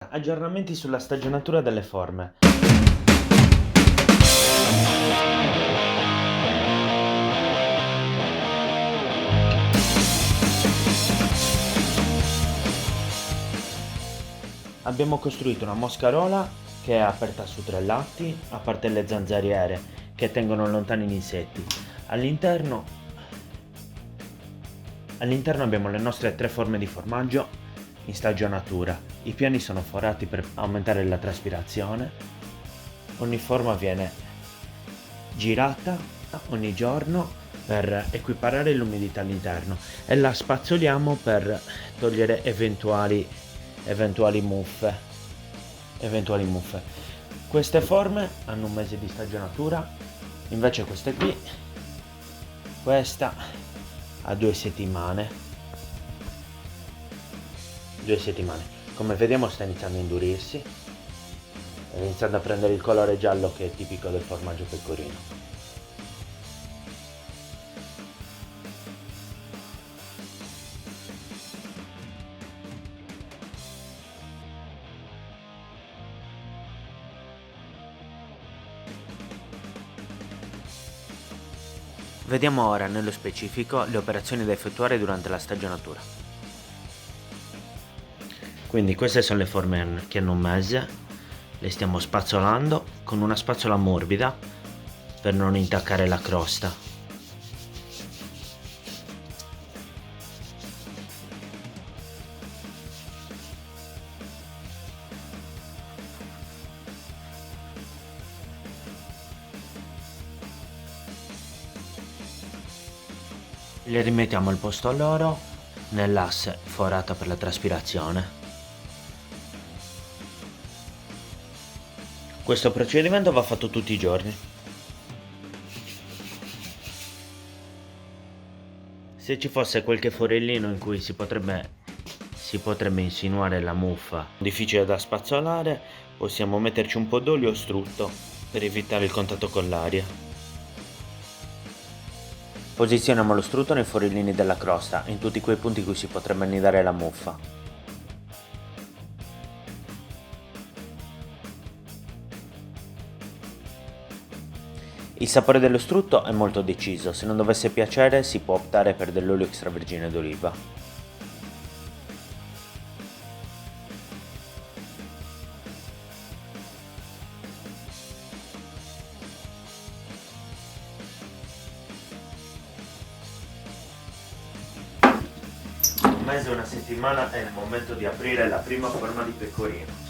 Aggiornamenti sulla stagionatura delle forme. Abbiamo costruito una moscarola che è aperta su 3 lati, a parte le zanzariere che tengono lontani gli insetti. All'interno abbiamo le nostre 3 forme di formaggio in stagionatura. I piani sono forati per aumentare la traspirazione. Ogni forma viene girata ogni giorno per equiparare l'umidità all'interno e la spazzoliamo per togliere eventuali muffe. Queste forme hanno un mese di stagionatura, invece queste qui, questa ha 2 settimane. Come vediamo sta iniziando a indurirsi, sta iniziando a prendere il colore giallo che è tipico del formaggio pecorino. Vediamo ora nello specifico le operazioni da effettuare durante la stagionatura. Quindi queste sono le forme che hanno un mese, le stiamo spazzolando con una spazzola morbida per non intaccare la crosta. Le rimettiamo al posto loro nell'asse forato per la traspirazione. Questo procedimento va fatto tutti i giorni. Se ci fosse qualche forellino in cui si potrebbe insinuare la muffa difficile da spazzolare, possiamo metterci un po' d'olio o strutto per evitare il contatto con l'aria. Posizioniamo lo strutto nei forellini della crosta, in tutti quei punti in cui si potrebbe annidare la muffa. Il sapore dello strutto è molto deciso, se non dovesse piacere si può optare per dell'olio extravergine d'oliva. Un mese e una settimana è il momento di aprire la prima forma di pecorino.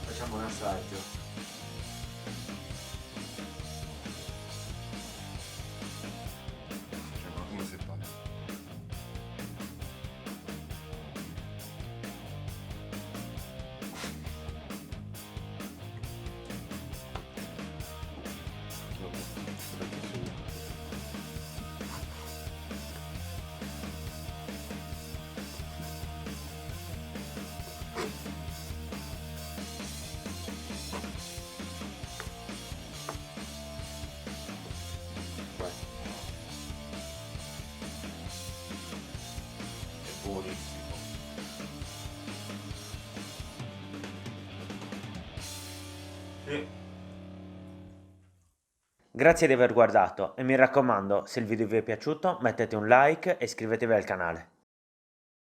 Facciamo un assaggio. Come si fa? Buonissimo. Sì. Grazie di aver guardato e mi raccomando, se il video vi è piaciuto mettete un like e iscrivetevi al canale.